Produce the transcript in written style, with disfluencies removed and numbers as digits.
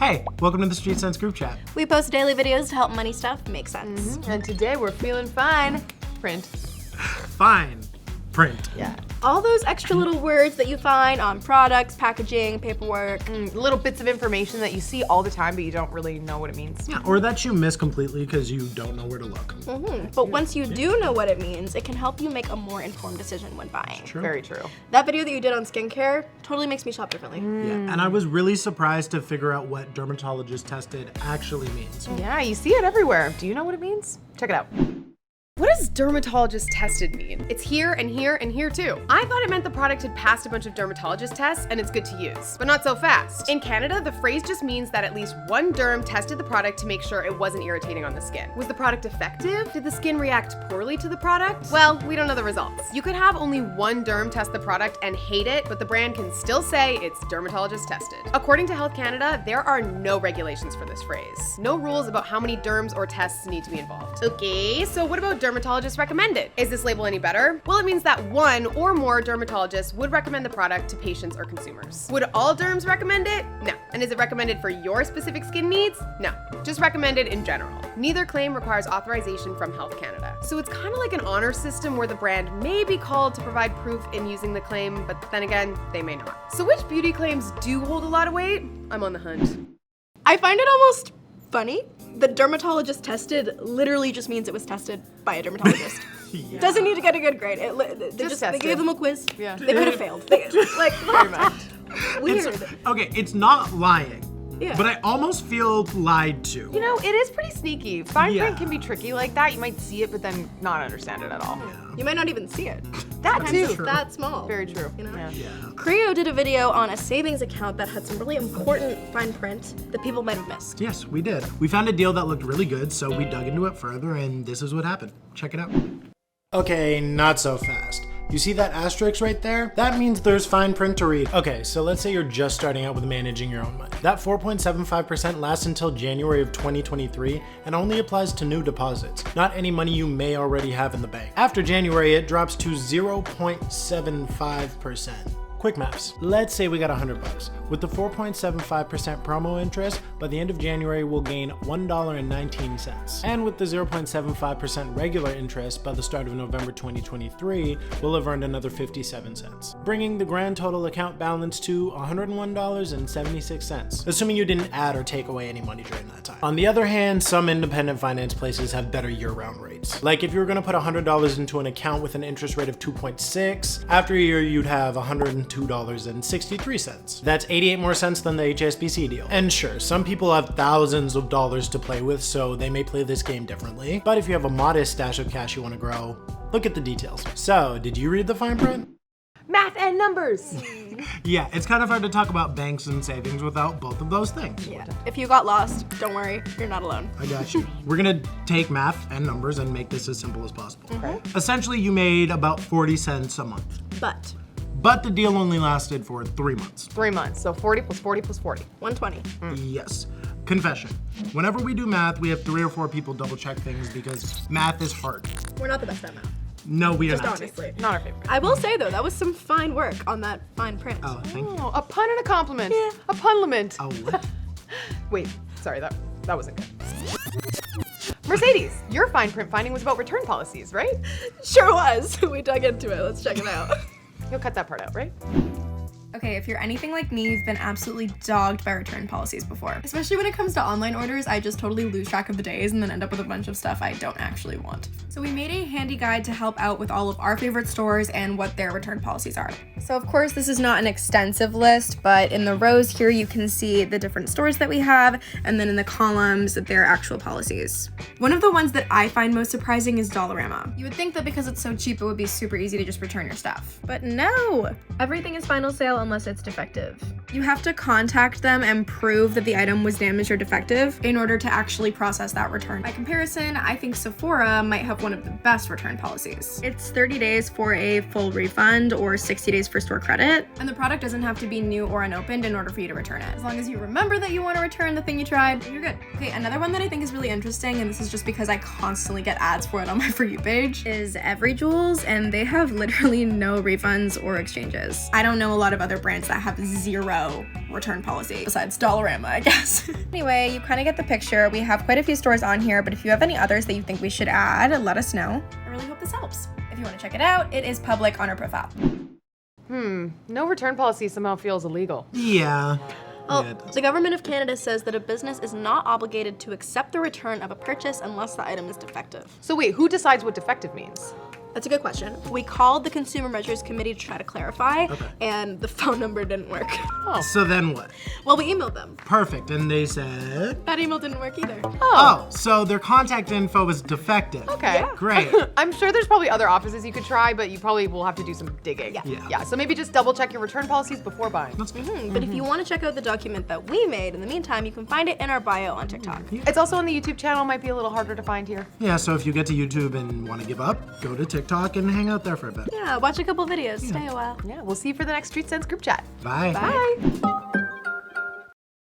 Hey, welcome to the Street Sense group chat. We post daily videos to help money stuff make sense. And today we're feeling fine print. Fine print. Yeah. All those extra little words that you find on products, packaging, paperwork. Little bits of information that you see all the time, but you don't really know what it means. Yeah, or that you miss completely because you don't know where to look. But once you do know what it means, it can help you make a more informed decision when buying. True. Very true. That video that you did on skincare totally makes me shop differently. Yeah, and I was really surprised to figure out what dermatologist tested actually means. Yeah, you see it everywhere. Do you know what it means? Check it out. What does dermatologist tested mean? It's here and here and here too. I thought it meant the product had passed a bunch of dermatologist tests and it's good to use, but not so fast. In Canada, the phrase just means that at least one derm tested the product to make sure it wasn't irritating on the skin. Was the product effective? Did the skin react poorly to the product? Well, we don't know the results. You could have only one derm test the product and hate it, but the brand can still say it's dermatologist tested. According to Health Canada, there are no regulations for this phrase. No rules about how many derms or tests need to be involved. Okay, so what about dermatologist recommended? Is this label any better? Well, it means that one or more dermatologists would recommend the product to patients or consumers. Would all derms recommend it? No. And is it recommended for your specific skin needs? No. Just recommended in general. Neither claim requires authorization from Health Canada. So it's kind of like an honor system where the brand may be called to provide proof in using the claim, but then again, they may not. So which beauty claims do hold a lot of weight? I'm on the hunt. I find it almost funny. The dermatologist tested literally just means it was tested by a dermatologist. Yeah. Doesn't need to get a good grade. They gave them a quiz. Yeah. They could have failed. Very much. Weird. It's not lying. Yeah. But I almost feel lied to. You know, it is pretty sneaky. Fine Yeah. print can be tricky like that. You might see it, but then not understand it at all. Yeah. You might not even see it. That Sometimes too. it's that small. Very true. You know? Yeah. Creo did a video on a savings account that had some really important fine print that people might have missed. Yes, we did. We found a deal that looked really good, so we dug into it further, and this is what happened. Check it out. Okay, not so fast. You see that asterisk right there? That means there's fine print to read. Okay, so let's say you're just starting out with managing your own money. That 4.75% lasts until January of 2023 and only applies to new deposits, not any money you may already have in the bank. After January, it drops to 0.75%. Quick maths. Let's say we got $100. With the 4.75% promo interest, by the end of January, we'll gain $1.19. And with the 0.75% regular interest, by the start of November 2023, we'll have earned another 57 cents, bringing the grand total account balance to $101.76, assuming you didn't add or take away any money during that time. On the other hand, some independent finance places have better year-round rates. Like if you were gonna put $100 into an account with an interest rate of 2.6, after a year, you'd have $102.63. That's 88 more cents than the HSBC deal. And sure, some people have thousands of dollars to play with, so they may play this game differently. But if you have a modest stash of cash you want to grow, look at the details. So, did you read the fine print? Math and numbers. Yeah, it's kind of hard to talk about banks and savings without both of those things. Yeah. If you got lost, don't worry, you're not alone. I got you. We're gonna take math and numbers and make this as simple as possible. Okay. Essentially, you made about 40 cents a month. But the deal only lasted for 3 months. 3 months, so 40 plus 40 plus 40. 120. Yes. Confession. Whenever we do math, we have 3 or 4 people double check things because math is hard. We're not the best at math. No, we are Just not. honestly. Not our favorite. I will say though, that was some fine work on that fine print. Oh, thank you. Oh, a pun and a compliment. Yeah. A punlament. Oh, what? Wait, sorry, that wasn't good. Mercedes, your fine print finding was about return policies, right? Sure was. We dug into it. Let's check it out. You'll cut that part out, right? Okay, if you're anything like me, you've been absolutely dogged by return policies before. Especially when it comes to online orders, I just totally lose track of the days and then end up with a bunch of stuff I don't actually want. So we made a handy guide to help out with all of our favorite stores and what their return policies are. So of course, this is not an extensive list, but in the rows here, you can see the different stores that we have, and then in the columns, their actual policies. One of the ones that I find most surprising is Dollarama. You would think that because it's so cheap, it would be super easy to just return your stuff. But no! Everything is final sale unless it's defective. You have to contact them and prove that the item was damaged or defective in order to actually process that return. By comparison, I think Sephora might have one of the best return policies. It's 30 days for a full refund or 60 days for store credit, and the product doesn't have to be new or unopened in order for you to return it. As long as you remember that you want to return the thing you tried, you're good. Okay, another one that I think is really interesting, and this is just because I constantly get ads for it on my For You page, is Every Jewels, and they have literally no refunds or exchanges. I don't know a lot of other other brands that have zero return policy, besides Dollarama, I guess. Anyway, you kind of get the picture. We have quite a few stores on here, but if you have any others that you think we should add, let us know. I really hope this helps. If you want to check it out, it is public on our profile. No return policy somehow feels illegal. Yeah. Well, Yeah, it does. the government of Canada says that a business is not obligated to accept the return of a purchase unless the item is defective. So wait, who decides what defective means? That's a good question. We called the Consumer Measures Committee to try to clarify, and the phone number didn't work. So then what? Well, we emailed them. Perfect. And they said, That email didn't work either. oh, so their contact info is defective. Okay. Great. I'm sure there's probably other offices you could try, but you probably will have to do some digging. Yeah. So maybe just double check your return policies before buying. But if you want to check out the document that we made, in the meantime, you can find it in our bio on TikTok. It's also on the YouTube channel, might be a little harder to find here. Yeah, so if you get to YouTube and want to give up, go to TikTok and hang out there for a bit. Yeah, watch a couple videos, stay a while. Yeah, we'll see you for the next Street Sense group chat. Bye. Bye.